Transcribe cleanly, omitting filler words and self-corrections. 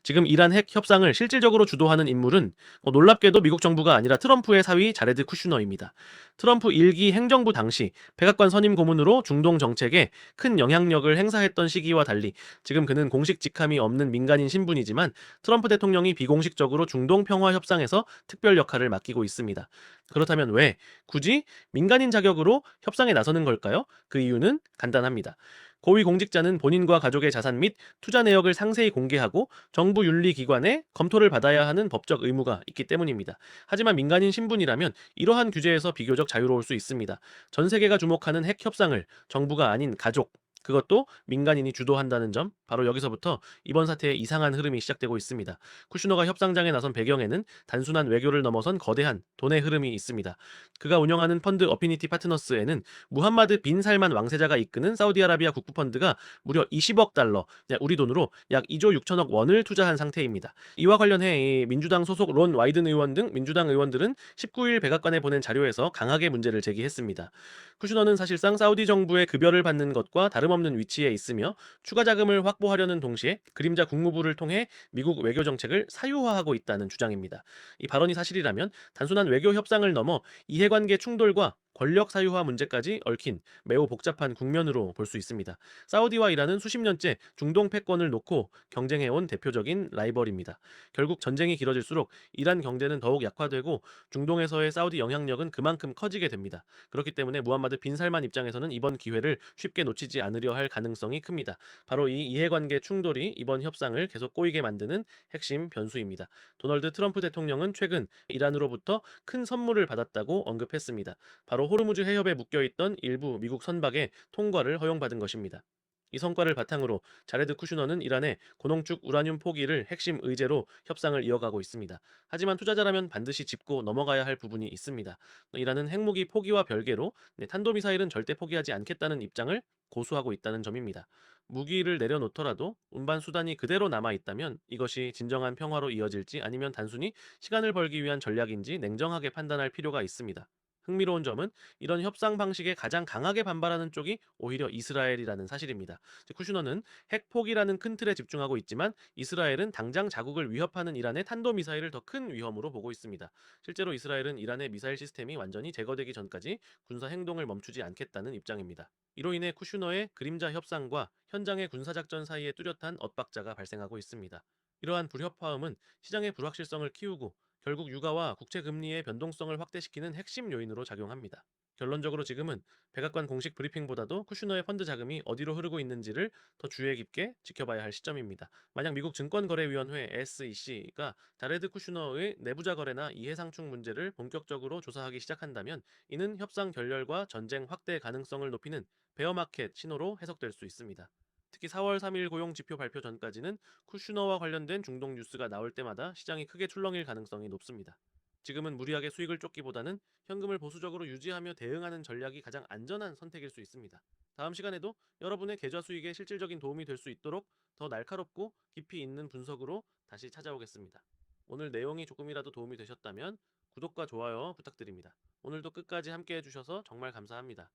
지금 이란 핵 협상을 실질적으로 주도하는 인물은 놀랍게도 미국 정부가 아니라 트럼프의 사위 자레드 쿠슈너입니다. 트럼프 1기 행정부 당시 백악관 선임 고문으로 중동 정책에 큰 영향력을 행사했던 시기와 달리 지금 그는 공식 직함이 없는 민간인 신분이지만 트럼프 대통령이 비공식적으로 중동 평화 협상에서 특별 역할을 맡기고 있습니다. 그렇다면 왜 굳이 민간인 자격으로 협상에 나서는 걸까요? 그 이유는 간단합니다. 고위 공직자는 본인과 가족의 자산 및 투자 내역을 상세히 공개하고 정부 윤리기관의 검토를 받아야 하는 법적 의무가 있기 때문입니다. 하지만 민간인 신분이라면 이러한 규제에서 비교적 자유로울 수 있습니다. 전 세계가 주목하는 핵 협상을 정부가 아닌 가족, 그것도 민간인이 주도한다는 점, 바로 여기서부터 이번 사태의 이상한 흐름이 시작되고 있습니다. 쿠슈너가 협상장에 나선 배경에는 단순한 외교를 넘어선 거대한 돈의 흐름이 있습니다. 그가 운영하는 펀드 어피니티 파트너스에는 무함마드 빈 살만 왕세자가 이끄는 사우디아라비아 국부펀드가 무려 20억 달러, 우리 돈으로 약 2조 6천억 원을 투자한 상태입니다. 이와 관련해 이 민주당 소속 론 와이든 의원 등 민주당 의원들은 19일 백악관에 보낸 자료에서 강하게 문제를 제기했습니다. 쿠슈너는 사실상 사우디 정부의 급여를 받는 것과 다름없는 위치에 있으며 추가 자금을 확보하려는 동시에 그림자 국무부를 통해 미국 외교 정책을 사유화하고 있다는 주장입니다. 이 발언이 사실이라면 단순한 외교 협상을 넘어 이해관계 충돌과 권력 사유화 문제까지 얽힌 매우 복잡한 국면으로 볼 수 있습니다. 사우디와 이란은 수십 년째 중동 패권을 놓고 경쟁해온 대표적인 라이벌입니다. 결국 전쟁이 길어질수록 이란 경제는 더욱 약화되고 중동에서의 사우디 영향력은 그만큼 커지게 됩니다. 그렇기 때문에 무함마드 빈 살만 입장에서는 이번 기회를 쉽게 놓치지 않으려 할 가능성이 큽니다. 바로 이 이해관계 충돌이 이번 협상을 계속 꼬이게 만드는 핵심 변수입니다. 도널드 트럼프 대통령은 최근 이란으로부터 큰 선물을 받았다고 언급했습니다. 바로 호르무즈 해협에 묶여있던 일부 미국 선박의 통과를 허용받은 것입니다. 이 성과를 바탕으로 자레드 쿠슈너는 이란의 고농축 우라늄 포기를 핵심 의제로 협상을 이어가고 있습니다. 하지만 투자자라면 반드시 짚고 넘어가야 할 부분이 있습니다. 이란은 핵무기 포기와 별개로 탄도미사일은 절대 포기하지 않겠다는 입장을 고수하고 있다는 점입니다. 무기를 내려놓더라도 운반 수단이 그대로 남아있다면 이것이 진정한 평화로 이어질지 아니면 단순히 시간을 벌기 위한 전략인지 냉정하게 판단할 필요가 있습니다. 흥미로운 점은 이런 협상 방식에 가장 강하게 반발하는 쪽이 오히려 이스라엘이라는 사실입니다. 쿠슈너는 핵 포기라는 큰 틀에 집중하고 있지만 이스라엘은 당장 자국을 위협하는 이란의 탄도미사일을 더 큰 위험으로 보고 있습니다. 실제로 이스라엘은 이란의 미사일 시스템이 완전히 제거되기 전까지 군사 행동을 멈추지 않겠다는 입장입니다. 이로 인해 쿠슈너의 그림자 협상과 현장의 군사작전 사이에 뚜렷한 엇박자가 발생하고 있습니다. 이러한 불협화음은 시장의 불확실성을 키우고 결국 유가와 국채 금리의 변동성을 확대시키는 핵심 요인으로 작용합니다. 결론적으로 지금은 백악관 공식 브리핑보다도 쿠슈너의 펀드 자금이 어디로 흐르고 있는지를 더 주의 깊게 지켜봐야 할 시점입니다. 만약 미국 증권거래위원회 SEC가 자레드 쿠슈너의 내부자 거래나 이해상충 문제를 본격적으로 조사하기 시작한다면 이는 협상 결렬과 전쟁 확대 가능성을 높이는 베어마켓 신호로 해석될 수 있습니다. 특히 4월 3일 고용 지표 발표 전까지는 쿠슈너와 관련된 중동 뉴스가 나올 때마다 시장이 크게 출렁일 가능성이 높습니다. 지금은 무리하게 수익을 쫓기보다는 현금을 보수적으로 유지하며 대응하는 전략이 가장 안전한 선택일 수 있습니다. 다음 시간에도 여러분의 계좌 수익에 실질적인 도움이 될 수 있도록 더 날카롭고 깊이 있는 분석으로 다시 찾아오겠습니다. 오늘 내용이 조금이라도 도움이 되셨다면 구독과 좋아요 부탁드립니다. 오늘도 끝까지 함께 해주셔서 정말 감사합니다.